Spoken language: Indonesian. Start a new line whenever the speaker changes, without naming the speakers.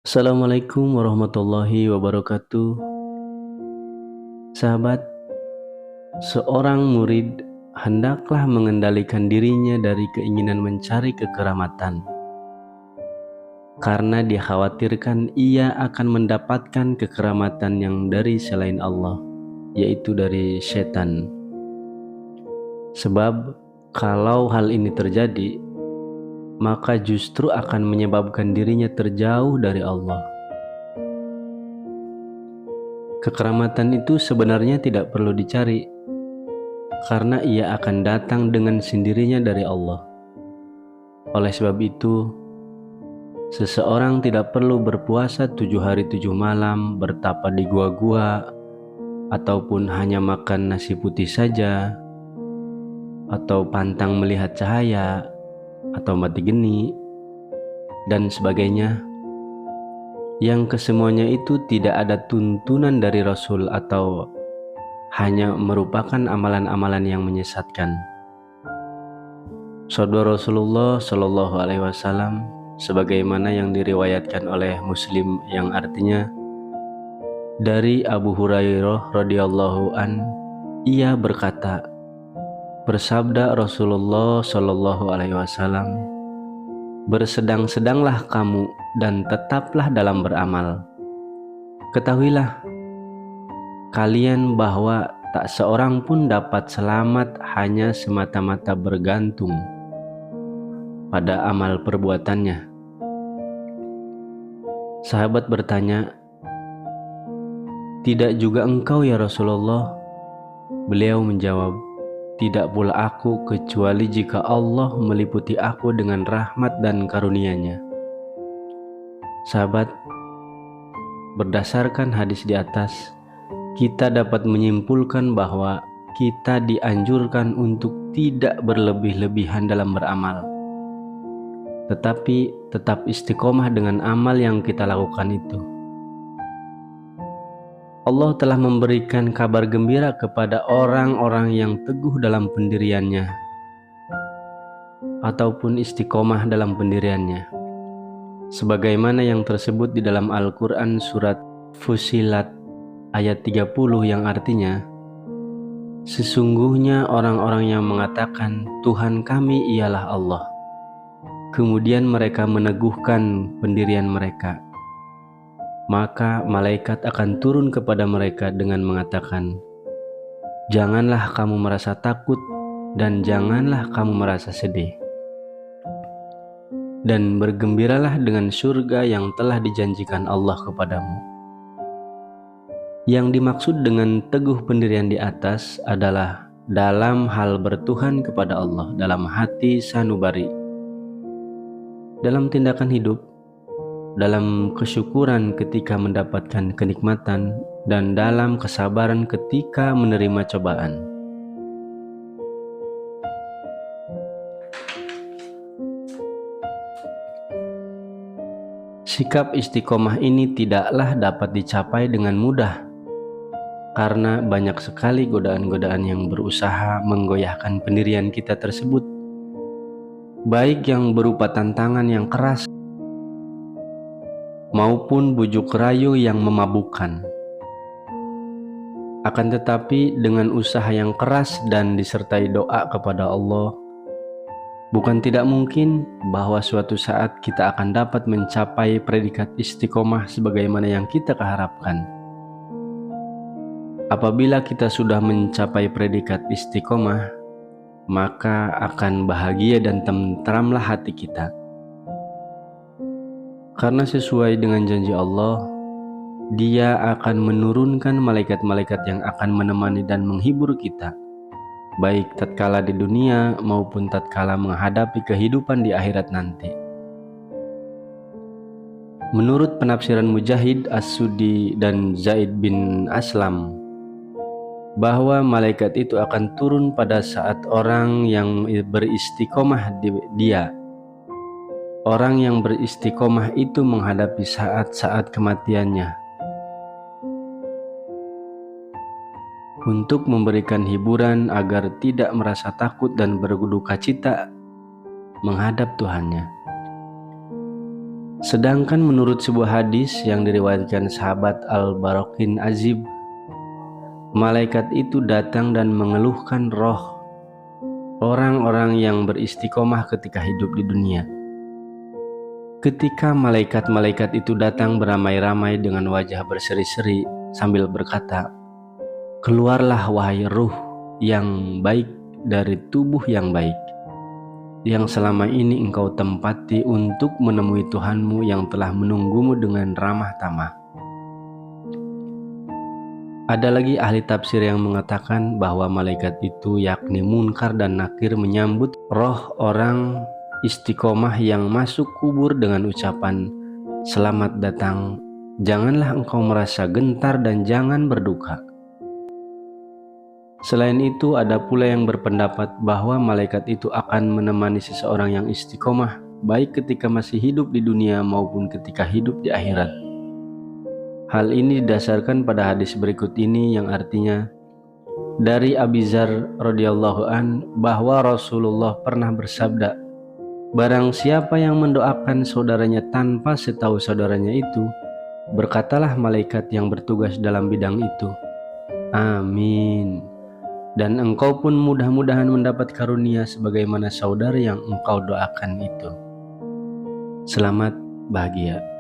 Assalamualaikum warahmatullahi wabarakatuh. Sahabat, seorang murid hendaklah mengendalikan dirinya dari keinginan mencari kekeramatan, karena dikhawatirkan ia akan mendapatkan kekeramatan yang dari selain Allah, yaitu dari setan. Sebab kalau hal ini terjadi, maka justru akan menyebabkan dirinya terjauh dari Allah. Kekeramatan itu sebenarnya tidak perlu dicari, karena ia akan datang dengan sendirinya dari Allah. Oleh sebab itu, seseorang tidak perlu berpuasa 7 hari 7 malam, bertapa di gua-gua, ataupun hanya makan nasi putih saja, atau pantang melihat cahaya, atau mati geni, dan sebagainya. Yang kesemuanya itu tidak ada tuntunan dari Rasul atau hanya merupakan amalan-amalan yang menyesatkan. Sabda Rasulullah Shallallahu Alaihi Wasallam sebagaimana yang diriwayatkan oleh Muslim, yang artinya dari Abu Hurairah radhiyallahu an, ia berkata, bersabda Rasulullah Shallallahu Alaihi Wasallam, bersedang-sedanglah kamu dan tetaplah dalam beramal. Ketahuilah kalian bahwa tak seorang pun dapat selamat hanya semata-mata bergantung pada amal perbuatannya. Sahabat bertanya, tidak juga engkau ya Rasulullah? Beliau menjawab, tidak pula aku kecuali jika Allah meliputi aku dengan rahmat dan karunia-Nya. Sahabat, berdasarkan hadis di atas, kita dapat menyimpulkan bahwa kita dianjurkan untuk tidak berlebih-lebihan dalam beramal, tetapi tetap istiqomah dengan amal yang kita lakukan itu. Allah telah memberikan kabar gembira kepada orang-orang yang teguh dalam pendiriannya ataupun istiqomah dalam pendiriannya, sebagaimana yang tersebut di dalam Al-Quran surat Fussilat ayat 30 yang artinya, sesungguhnya orang-orang yang mengatakan Tuhan kami ialah Allah, kemudian mereka meneguhkan pendirian mereka, maka malaikat akan turun kepada mereka dengan mengatakan, janganlah kamu merasa takut dan janganlah kamu merasa sedih, dan bergembiralah dengan surga yang telah dijanjikan Allah kepadamu. Yang dimaksud dengan teguh pendirian di atas adalah dalam hal bertuhan kepada Allah, dalam hati sanubari, dalam tindakan hidup, dalam kesyukuran ketika mendapatkan kenikmatan, dan dalam kesabaran ketika menerima cobaan. Sikap istiqomah ini tidaklah dapat dicapai dengan mudah, karena banyak sekali godaan-godaan yang berusaha menggoyahkan pendirian kita tersebut, baik yang berupa tantangan yang keras maupun bujuk rayu yang memabukkan. Akan tetapi dengan usaha yang keras dan disertai doa kepada Allah, bukan tidak mungkin bahwa suatu saat kita akan dapat mencapai predikat istiqomah sebagaimana yang kita harapkan. Apabila kita sudah mencapai predikat istiqomah, maka akan bahagia dan tentramlah hati kita. Karena sesuai dengan janji Allah, Dia akan menurunkan malaikat-malaikat yang akan menemani dan menghibur kita, baik tatkala di dunia maupun tatkala menghadapi kehidupan di akhirat nanti. Menurut penafsiran Mujahid As-Suddi dan Zaid bin Aslam, bahwa malaikat itu akan turun pada saat orang yang beristiqomah dia. Orang yang beristiqomah itu menghadapi saat-saat kematiannya, untuk memberikan hiburan agar tidak merasa takut dan berduka cita menghadap Tuhannya. Sedangkan menurut sebuah hadis yang diriwayatkan sahabat Al-Baraqin Azib, malaikat itu datang dan mengeluhkan roh orang-orang yang beristiqomah ketika hidup di dunia. Ketika malaikat-malaikat itu datang beramai-ramai dengan wajah berseri-seri sambil berkata, "Keluarlah wahai ruh yang baik dari tubuh yang baik, yang selama ini engkau tempati untuk menemui Tuhanmu yang telah menunggumu dengan ramah tamah." Ada lagi ahli tafsir yang mengatakan bahwa malaikat itu yakni Munkar dan Nakir menyambut roh orang istiqomah yang masuk kubur dengan ucapan, "Selamat datang, janganlah engkau merasa gentar dan jangan berduka." Selain itu, ada pula yang berpendapat bahwa malaikat itu akan menemani seseorang yang istiqomah, baik ketika masih hidup di dunia maupun ketika hidup di akhirat. Hal ini didasarkan pada hadis berikut ini yang artinya, dari Abi Dzar radhiyallahu an bahwa Rasulullah pernah bersabda, "Barang siapa yang mendoakan saudaranya tanpa setahu saudaranya itu, berkatalah malaikat yang bertugas dalam bidang itu, 'Amin.' Dan engkau pun mudah-mudahan mendapat karunia sebagaimana saudara yang engkau doakan itu." Selamat bahagia.